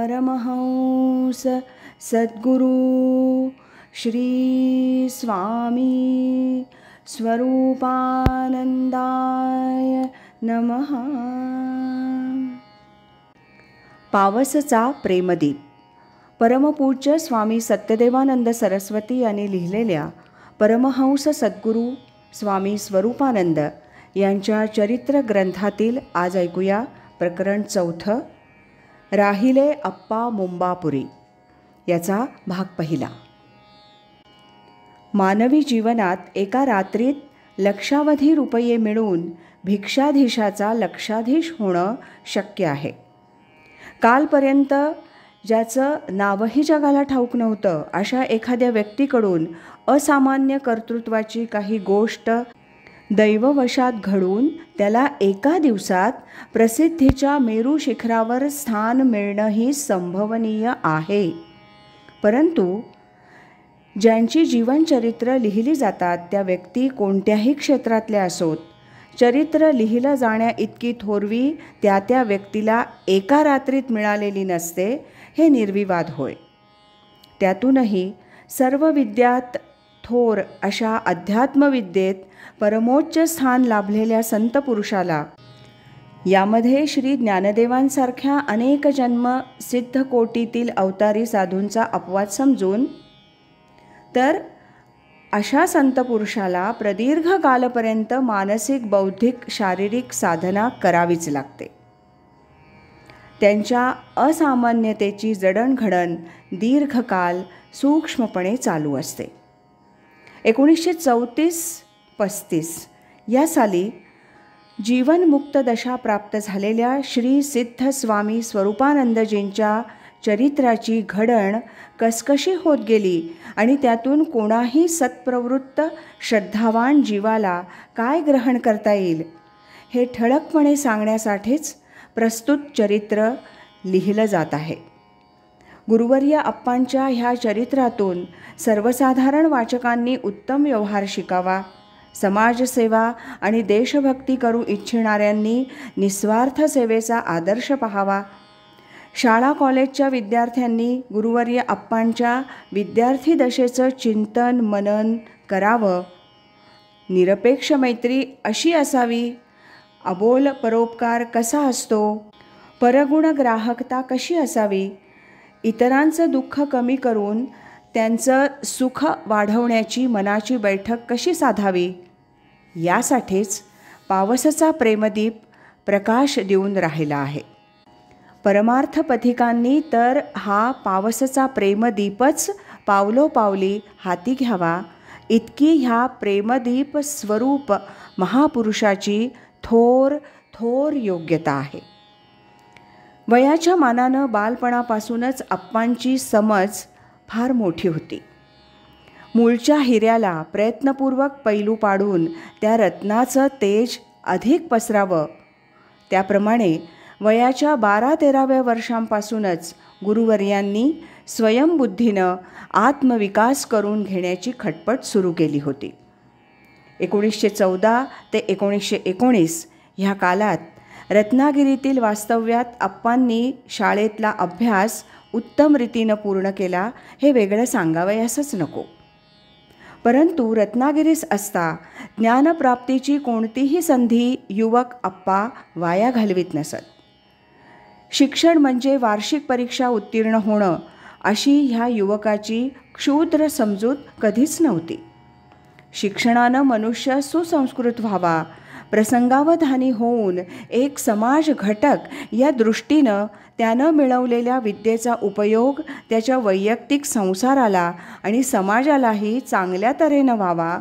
परमहंस सद्गुरु श्री स्वामी स्वरूपानंदाय नमः। पावसचा प्रेमदीप परमपूज्य स्वामी सत्यदेवानंद सरस्वती यांनी लिहिलेल्या परमहंस सद्गुरू स्वामी स्वरूपानंद यांच्या चरित्र ग्रंथातील आज ऐकूया प्रकरण 4, राहिले अप्पा मुंबापुरी, याचा भाग पहिला। मानवी जीवनात एका रात्रीत लक्षावधी रुपये मिळून भिक्षाधीशाचा लक्षाधीश होणं शक्य आहे। कालपर्यंत ज्याचं नावही जगाला ठाऊक नव्हतं अशा एखाद्या व्यक्तीकडून असामान्य कर्तृत्वाची काही गोष्ट दैववशात घडून त्याला एका दिवसात प्रसिद्धीच्या मेरू शिखरावर स्थान मिळणंही संभवनीय आहे। परंतु ज्यांची जीवनचरित्र लिहिली जातात त्या व्यक्ती कोणत्याही क्षेत्रातल्या असोत, चरित्र लिहिलं जाण्या इतकी थोरवी त्या व्यक्तीला एका रात्रीत मिळालेली नसते, हे निर्विवाद होय। त्यातूनही सर्व विद्यात थोर अशा अध्यात्मविद्येत परमोच्च स्थान लाभलेल्या संत पुरुषाला यामध्ये श्री ज्ञानदेवांसारख्या अनेक जन्म सिद्ध कोटीतील अवतारी साधूंचा अपवाद समजून तर अशा संत पुरुषाला प्रदीर्घ कालपर्यंत मानसिक, बौद्धिक, शारीरिक साधना करावीच लागते। त्यांच्या असामान्यतेची जडणघडण दीर्घकाल सूक्ष्मपणे चालू असते। 1934-35 या साली जीवनमुक्त दशा प्राप्त झालेल्या श्री सिद्ध स्वामी स्वरूपानंदजींच्या चरित्राची घडण कसकशी होत गेली आणि त्यातून कोणाही सत्प्रवृत्त श्रद्धावान जीवाला काय ग्रहण करता येईल हे ठळकपणे सांगण्यासाठीच प्रस्तुत चरित्र लिहिलं जात आहे। गुरुवर्य अप्पांच्या ह्या चरित्रातून सर्वसाधारण वाचकांनी उत्तम व्यवहार शिकावा, समाजसेवा आणि देशभक्ती करू इच्छिणाऱ्यांनी निस्वार्थ सेवेचा आदर्श पाहावा, शाळा कॉलेजच्या विद्यार्थ्यांनी गुरुवर्य अप्पांच्या विद्यार्थी दशेचं चिंतन मनन करावं, निरपेक्ष मैत्री अशी असावी, अबोल परोपकार कसा असतो, परगुण ग्राहकता कशी असावी, इतरांचं दुःख कमी करून त्यांचं सुख वाढवण्याची मनाची बैठक कशी साधावी, यासाठीच पावसचा प्रेमदीप प्रकाश देऊन राहिला आहे। परमार्थ पथिकांनी तर हा पावसचा प्रेमदीपच पावलोपावली हाती घ्यावा, इतकी ह्या प्रेमदीप स्वरूप महापुरुषाची थोर थोर योग्यता आहे। वयाच्या मानानं बालपणापासूनच अप्पांची समज फार मोठी होती। मूळच्या हिऱ्याला प्रयत्नपूर्वक पैलू पाडून त्या रत्नाचं तेज अधिक पसरावं, त्याप्रमाणे वयाच्या 12-13व्या वर्षांपासूनच गुरुवर्यांनी स्वयंबुद्धीनं आत्मविकास करून घेण्याची खटपट सुरू केली होती। 1914 ते 1919 ह्या कालात रत्नागिरीतील वास्तव्यात अप्पांनी शाळेतला अभ्यास उत्तम रीतीनं पूर्ण केला, हे वेगळं सांगावयासच नको। परंतु रत्नागिरीस असता ज्ञानप्राप्तीची कोणतीही संधी युवक अप्पा वाया घालवीत नसत। शिक्षण म्हणजे वार्षिक परीक्षा उत्तीर्ण होणं अशी ह्या युवकाची क्षुद्र समजूत कधीच नव्हती। शिक्षणानं मनुष्य सुसंस्कृत व्हावा, प्रसंगावधानी होऊन एक समाज घटक या दृष्टीनं त्यानं मिळवलेल्या विद्येचा उपयोग त्याच्या वैयक्तिक संसाराला आणि समाजालाही चांगल्या तऱ्हेनं व्हावा,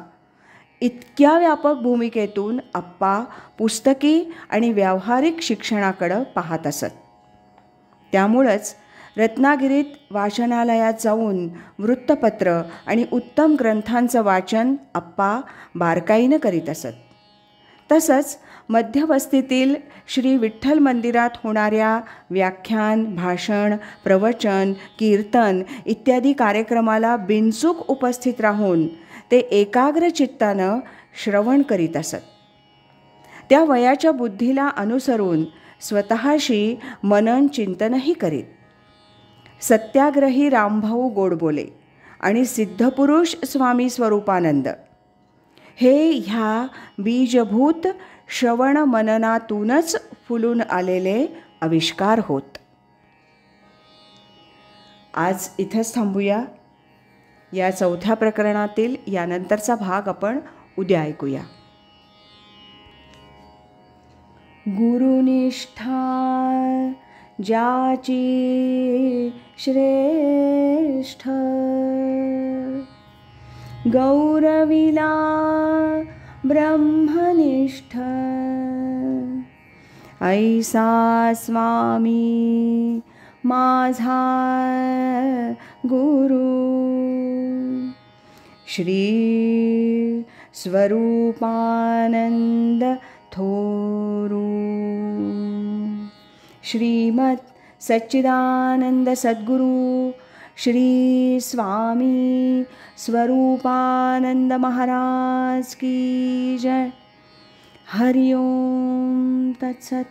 इतक्या व्यापक भूमिकेतून अप्पा पुस्तकी आणि व्यावहारिक शिक्षणाकडं पाहत असत। त्यामुळंच रत्नागिरीत वाचनालयात जाऊन वृत्तपत्र आणि उत्तम ग्रंथांचं वाचन अप्पा बारकाईनं करीत असत। तसंच मध्यवस्तीतील श्री विठ्ठल मंदिरात होणाऱ्या व्याख्यान, भाषण, प्रवचन, कीर्तन इत्यादी कार्यक्रमाला बिनचूक उपस्थित राहून ते एकाग्र चित्तानं श्रवण करीत असत। त्या वयाच्या बुद्धीला अनुसरून स्वतःशी मनन चिंतनही करीत। सत्याग्रही रामभाऊ गोडबोले आणि सिद्धपुरुष स्वामी स्वरूपानंद हे ह्या बीजभूत श्रवण मननातूनच फुलून आलेले आविष्कार होत. आज इथंच थांबूया. या 4थ्या प्रकरणातील यानंतरचा भाग आपण उद्या ऐकूया. गुरुनिष्ठा ज्याची श्रेष्ठ, गौरविला ब्रह्मनिष्ठ, ऐसा स्वामी माझा गुरु, श्री स्वरूपानंद थोरू. श्रीमत् सच्चिदानंद सद्गुरु श्री स्वामी स्वरूपानंद महाराज की जय. हरि ओम तत्सत.